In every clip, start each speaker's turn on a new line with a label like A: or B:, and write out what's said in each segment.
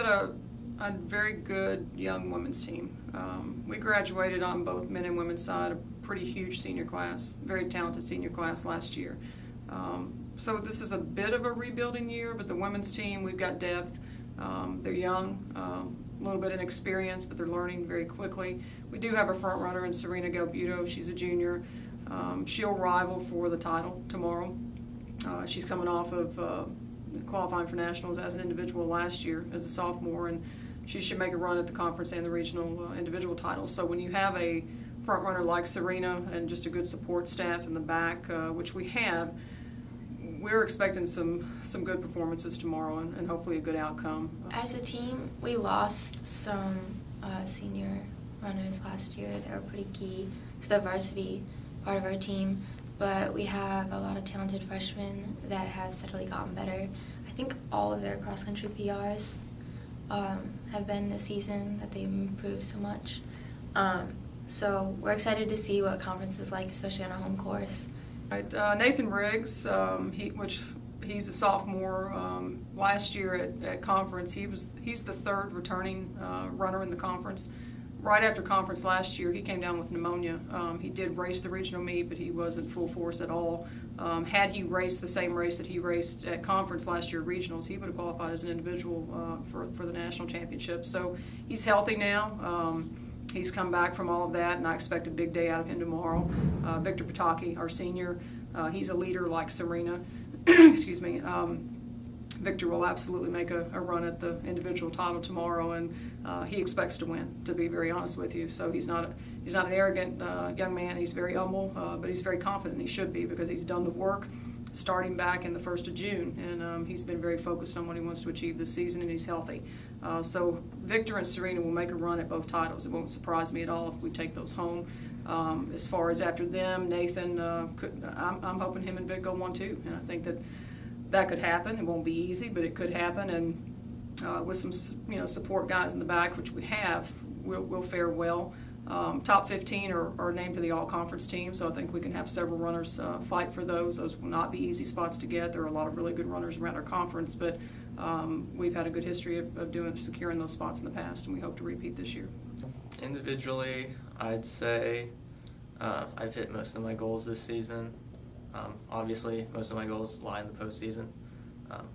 A: Got a very good young women's team. We graduated on both men and women's side, a pretty huge senior class, very talented senior class last year. So this is a bit of a rebuilding year, but the women's team, we've got depth. They're young, a little bit inexperienced, but they're learning very quickly. We do have a front runner in Serena Gale-Butto. She's a junior. She'll rival for the title tomorrow. She's coming off of qualifying for nationals as an individual last year as a sophomore, and she should make a run at the conference and the regional individual titles. So when you have a front runner like Serena and just a good support staff in the back, which we have, we're expecting some good performances tomorrow and hopefully a good outcome.
B: As a team, we lost some senior runners last year that were pretty key to the varsity part of our team, but we have a lot of talented freshmen that have steadily gotten better. I think all of their cross-country PRs have been this season, that they've improved so much. So we're excited to see what conference is like, especially on a home course.
A: Nathan Riggs, he's a sophomore. Last year at conference, he's the third returning runner in the conference. Right after conference last year, he came down with pneumonia. He did race the regional meet, but he wasn't full force at all. Had he raced the same race that he raced at conference last year, regionals, he would have qualified as an individual for the national championship. So he's healthy now. He's come back from all of that, and I expect a big day out of him tomorrow. Victor Pataky, our senior, he's a leader like Serena. Excuse me. Victor will absolutely make a run at the individual title tomorrow, and he expects to win, to be very honest with you. So he's not an arrogant young man. He's very humble, but he's very confident. He should be, because he's done the work starting back in the 1st of June, and he's been very focused on what he wants to achieve this season, and he's healthy. So Victor and Serena will make a run at both titles. It won't surprise me at all if we take those home. As far as after them, Nathan, I'm hoping him and Vic go 1-2, and I think that could happen. It won't be easy, but it could happen, and with some support guys in the back, which we have, we'll fare well. Top 15 are named to the all-conference team, so I think we can have several runners fight for those. Those will not be easy spots to get. There are a lot of really good runners around our conference, but we've had a good history of securing those spots in the past, and we hope to repeat this year.
C: Individually, I'd say I've hit most of my goals this season. Obviously, most of my goals lie in the postseason,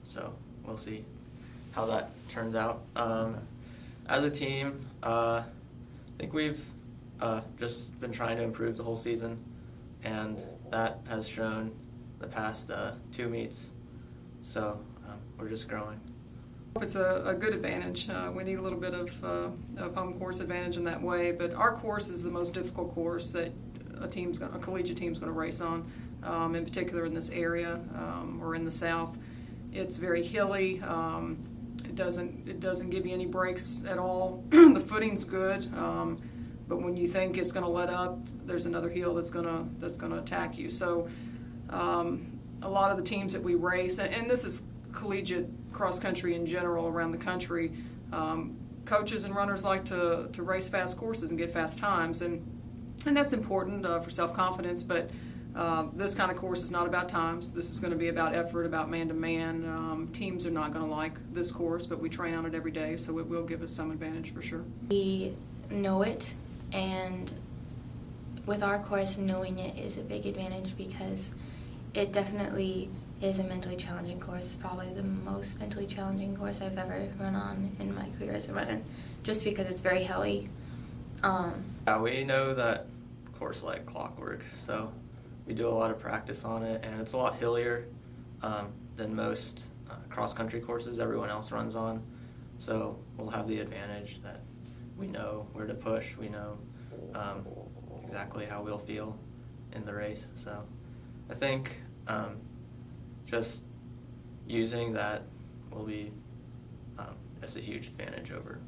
C: so we'll see how that turns out. As a team, I think we've just been trying to improve the whole season, and that has shown the past 2 meets, so we're just growing.
A: It's a good advantage. We need a little bit of home course advantage in that way, but our course is the most difficult course that a collegiate team's going to race on, in particular in this area or in the South. It's very hilly. It doesn't give you any breaks at all. The footing's good, but when you think it's going to let up, there's another hill that's going to attack you. So a lot of the teams that we race, and this is collegiate cross country in general around the country, coaches and runners like to race fast courses and get fast times, and that's important for self-confidence, but this kind of course is not about times. This is going to be about effort, about man-to-man. Teams are not going to like this course, but we train on it every day, so it will give us some advantage for sure.
B: We know it, and with our course, knowing it is a big advantage because it definitely is a mentally challenging course, probably the most mentally challenging course I've ever run on in my career as a runner, just because it's very hilly.
C: Yeah, we know that course like clockwork, so we do a lot of practice on it, and it's a lot hillier than most cross-country courses everyone else runs on, so we'll have the advantage that we know where to push, we know exactly how we'll feel in the race, so I think just using that will be just a huge advantage over